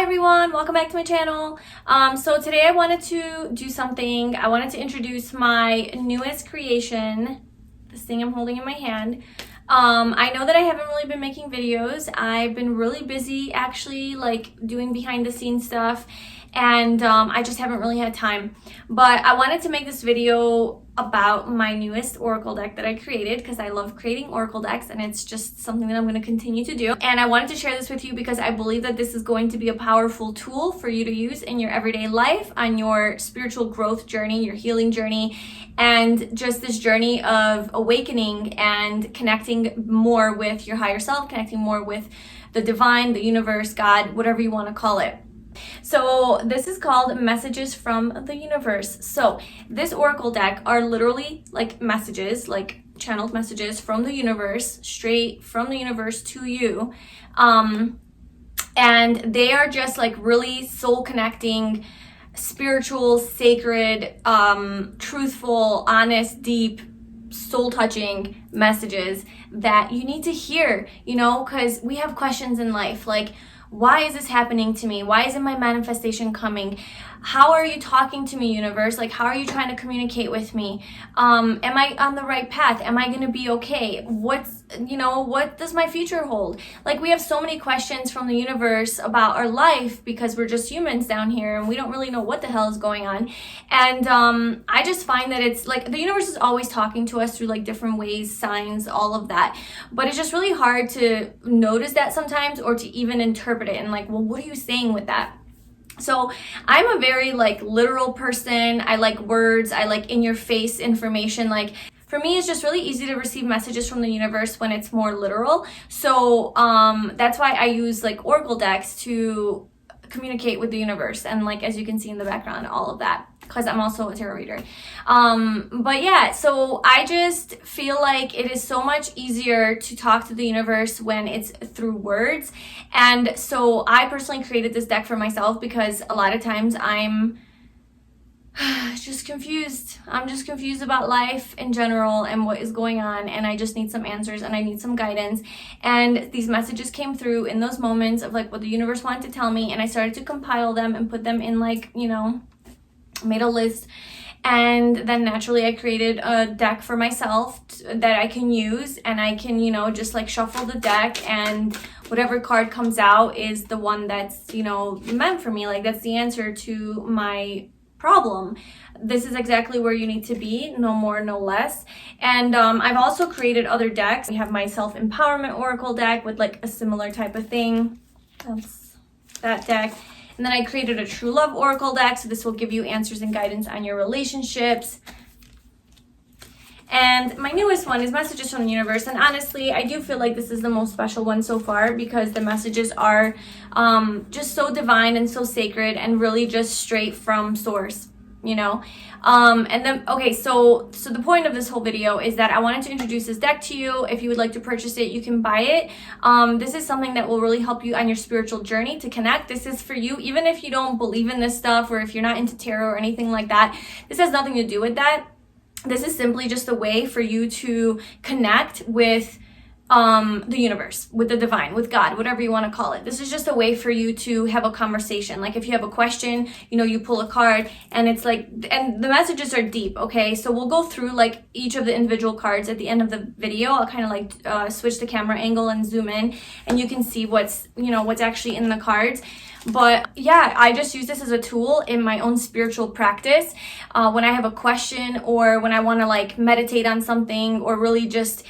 Hi everyone, welcome back to my channel. So today I wanted to do something. I wanted to introduce my newest creation, this thing I'm holding in my hand. I know that I haven't really been making videos. I've been really busy actually, like doing behind the scenes stuff, and I just haven't really had time. But I wanted to make this video about my newest oracle deck that I created because I love creating oracle decks, and it's just something that I'm going to continue to do. And I wanted to share this with you because I believe that this is going to be a powerful tool for you to use in your everyday life, on your spiritual growth journey, your healing journey, and just this journey of awakening and connecting more with your higher self, connecting more with the divine, the universe, God, whatever you want to call it. So this is called Messages from the Universe. So this oracle deck are literally like messages, like channeled messages from the universe, straight from the universe to you. And they are just like really soul connecting, spiritual, sacred, truthful, honest, deep, soul touching messages that you need to hear, you know, because we have questions in life like, why is this happening to me? Why isn't my manifestation coming? How are you talking to me, universe? Like, how are you trying to communicate with me? Am I on the right path? Am I going to be okay? What does my future hold? Like, we have so many questions from the universe about our life because we're just humans down here and we don't really know what the hell is going on. And I just find that it's like the universe is always talking to us through like different ways, signs, all of that. But it's just really hard to notice that sometimes, or to even interpret it and like, well, what are you saying with that? So I'm a very like literal person. I like words. I like in your face information. Like for me, it's just really easy to receive messages from the universe when it's more literal. So that's why I use like oracle decks to communicate with the universe. And like, as you can see in the background, all of that, because I'm also a tarot reader. But yeah, so I just feel like it is so much easier to talk to the universe when it's through words. And so I personally created this deck for myself because a lot of times I'm just confused. I'm just confused about life in general and what is going on, and I just need some answers and I need some guidance. And these messages came through in those moments of like what the universe wanted to tell me, and I started to compile them and put them in like, you know, made a list. And then naturally I created a deck for myself that I can use, and I can, you know, just like shuffle the deck, and whatever card comes out is the one that's, you know, meant for me. Like that's the answer to my problem. This is exactly where you need to be, no more, no less. And I've also created other decks. We have my self-empowerment oracle deck with like a similar type of thing. That's that deck. And then I created a true love oracle deck, so this will give you answers and guidance on your relationships. And my newest one is Messages from the Universe. And honestly, I do feel like this is the most special one so far because the messages are just so divine and so sacred and really just straight from source, you know. And then, okay, so the point of this whole video is that I wanted to introduce this deck to you. If you would like to purchase it, you can buy it. This is something that will really help you on your spiritual journey to connect. This is for you, even if you don't believe in this stuff, or if you're not into tarot or anything like that. This has nothing to do with that. This is simply just a way for you to connect with the universe, with the divine, with God, whatever you want to call it. This is just a way for you to have a conversation. Like if you have a question, you know, you pull a card, and it's like, and the messages are deep, okay? So we'll go through like each of the individual cards at the end of the video. I'll kind of like switch the camera angle and zoom in, and you can see what's, you know, what's actually in the cards. But yeah, I just use this as a tool in my own spiritual practice. When I have a question, or when I want to like meditate on something, or really just,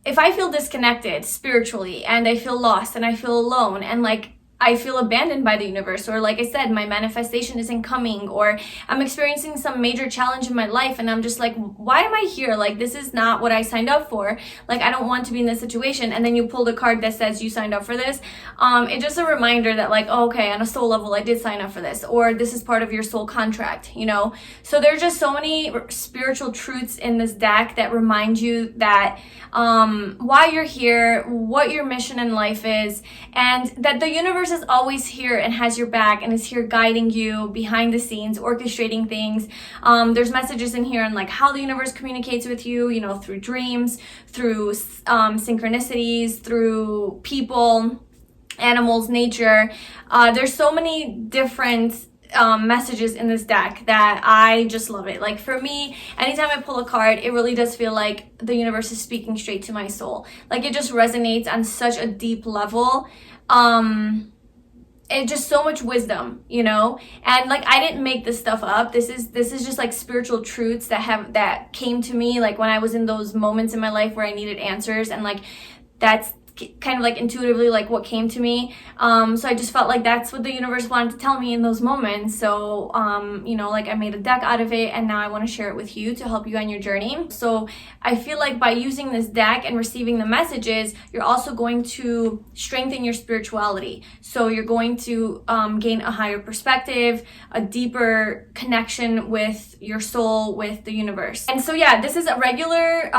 if I feel disconnected spiritually and I feel lost and I feel alone and like I feel abandoned by the universe, or like I said, my manifestation isn't coming, or I'm experiencing some major challenge in my life and I'm just like, why am I here? Like, this is not what I signed up for. Like, I don't want to be in this situation. And then you pull the card that says you signed up for this. It's just a reminder that like, oh, okay, on a soul level, I did sign up for this, or this is part of your soul contract, you know? So there's just so many spiritual truths in this deck that remind you that why you're here, what your mission in life is, and that the universe is always here and has your back and is here guiding you behind the scenes, orchestrating things. There's messages in here on like how the universe communicates with you, you know, through dreams, through synchronicities, through people, animals, nature. There's so many different messages in this deck that I just love it. Like for me, anytime I pull a card, it really does feel like the universe is speaking straight to my soul. Like it just resonates on such a deep level. And just so much wisdom, you know? And like I didn't make this stuff up. This is just like spiritual truths that came to me like when I was in those moments in my life where I needed answers, and like that's kind of like intuitively like what came to me. So I just felt like that's what the universe wanted to tell me in those moments. So you know, like I made a deck out of it, and now I want to share it with you to help you on your journey. So I feel like by using this deck and receiving the messages, you're also going to strengthen your spirituality. So you're going to gain a higher perspective, a deeper connection with your soul, with the universe. And so yeah, this is a regular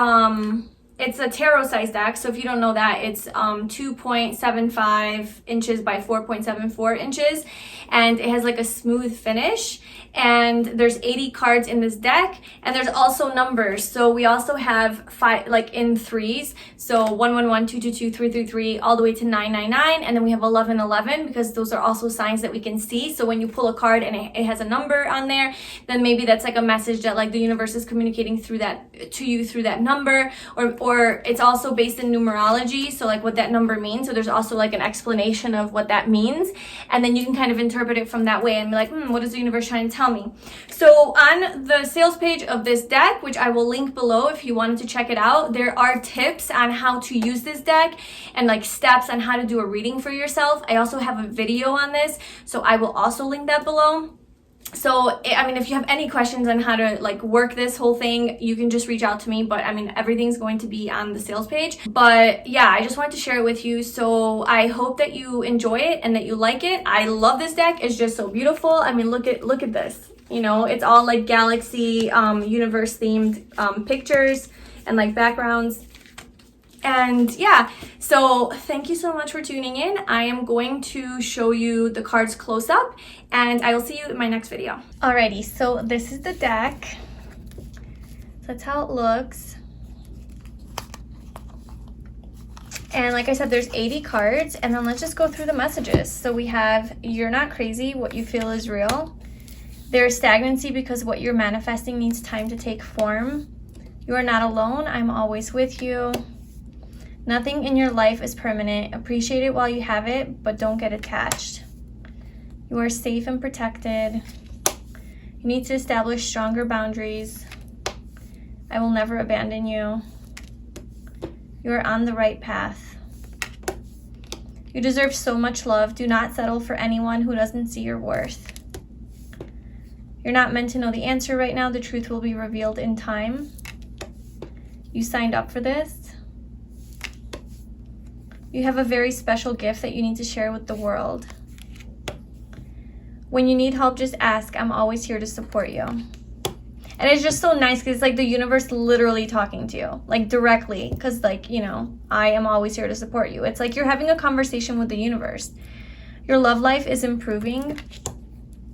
it's a tarot size deck. So if you don't know that, it's 2.75 inches by 4.74 inches, and it has like a smooth finish. And there's 80 cards in this deck, and there's also numbers. So we also have 5 like in threes. So 111, 222, 333, all the way to 999, and then we have 1111 because those are also signs that we can see. So when you pull a card and it has a number on there, then maybe that's like a message that like the universe is communicating through that to you through that number, or it's also based in numerology, so like what that number means. So there's also like an explanation of what that means, and then you can kind of interpret it from that way and be like, what is the universe trying to tell me? So on the sales page of this deck, which I will link below if you wanted to check it out, there are tips on how to use this deck and like steps on how to do a reading for yourself. I also have a video on this, so I will also link that below. So, I mean, if you have any questions on how to like work this whole thing, you can just reach out to me. But I mean, everything's going to be on the sales page. But yeah, I just wanted to share it with you. So I hope that you enjoy it and that you like it. I love this deck. It's just so beautiful. I mean, look at this. You know, it's all like galaxy, universe themed pictures and like backgrounds. And yeah, so thank you so much for tuning in. I am going to show you the cards close up, and I will see you in my next video. Alrighty, so this is the deck. So that's how it looks. And like I said, there's 80 cards, and then let's just go through the messages. So we have, you're not crazy, what you feel is real. There's stagnancy because what you're manifesting needs time to take form. You are not alone, I'm always with you. Nothing in your life is permanent. Appreciate it while you have it, but don't get attached. You are safe and protected. You need to establish stronger boundaries. I will never abandon you. You are on the right path. You deserve so much love. Do not settle for anyone who doesn't see your worth. You're not meant to know the answer right now. The truth will be revealed in time. You signed up for this. You have a very special gift that you need to share with the world. When you need help, just ask. I'm always here to support you. And it's just so nice because it's like the universe literally talking to you, like directly, because like, you know, I am always here to support you. It's like you're having a conversation with the universe. Your love life is improving.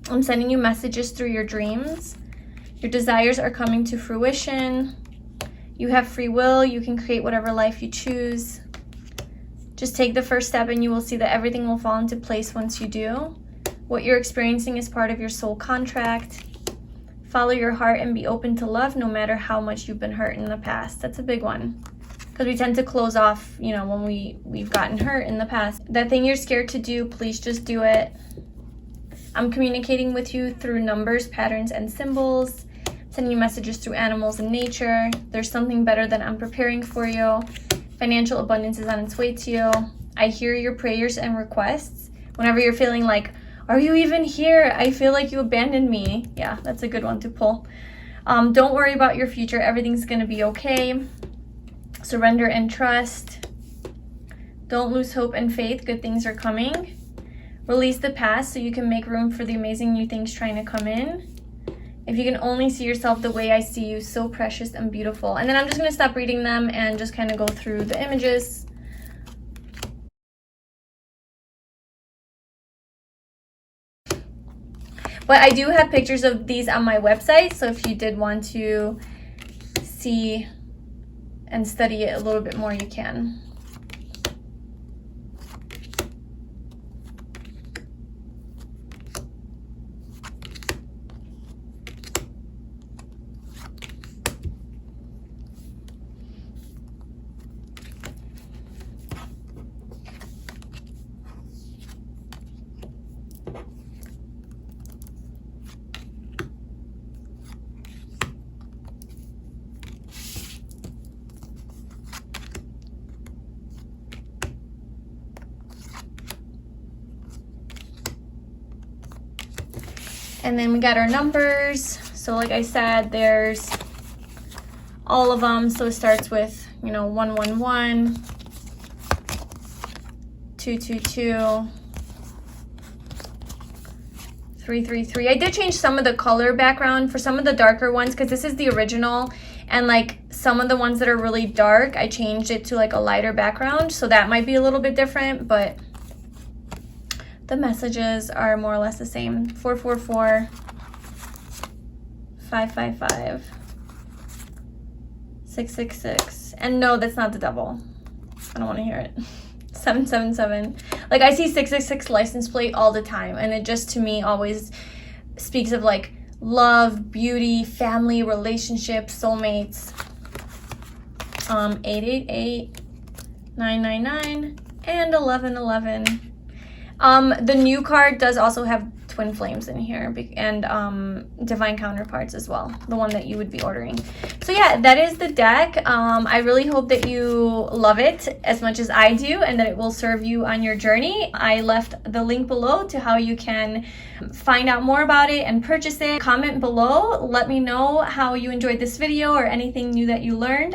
I'm sending you messages through your dreams. Your desires are coming to fruition. You have free will. You can create whatever life you choose. Just take the first step and you will see that everything will fall into place once you do. What you're experiencing is part of your soul contract. Follow your heart and be open to love no matter how much you've been hurt in the past. That's a big one. Because we tend to close off, you know, when we've gotten hurt in the past. That thing you're scared to do, please just do it. I'm communicating with you through numbers, patterns, and symbols. Sending you messages through animals and nature. There's something better than I'm preparing for you. Financial abundance is on its way to you. I hear your prayers and requests. Whenever you're feeling like, are you even here? I feel like you abandoned me. Yeah, that's a good one to pull. Don't worry about your future. Everything's going to be okay. Surrender and trust. Don't lose hope and faith. Good things are coming. Release the past so you can make room for the amazing new things trying to come in. If you can only see yourself the way I see you, so precious and beautiful. And then I'm just going to stop reading them and just kind of go through the images. But I do have pictures of these on my website, so if you did want to see and study it a little bit more, you can. And then we got our numbers. So like I said, there's all of them. So it starts with, you know, 111, 222, 333. I did change some of the color background for some of the darker ones because this is the original, and like some of the ones that are really dark, I changed it to like a lighter background, so that might be a little bit different, but the messages are more or less the same. 444, 555, 666, and no, that's not the double. I don't want to hear it. 777. Like, I see 666 license plate all the time, and it just to me always speaks of like love, beauty, family, relationships, soulmates. 888, 999, and 1111. The new card does also have twin flames in here, and divine counterparts as well, the one that you would be ordering. So yeah, that is the deck. I really hope that you love it as much as I do, and that it will serve you on your journey. I left the link below to how you can find out more about it and purchase it. Comment below, let me know how you enjoyed this video or anything new that you learned,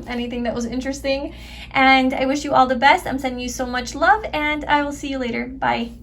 anything that was interesting. And I wish you all the best. I'm sending you so much love, and I will see you later. Bye.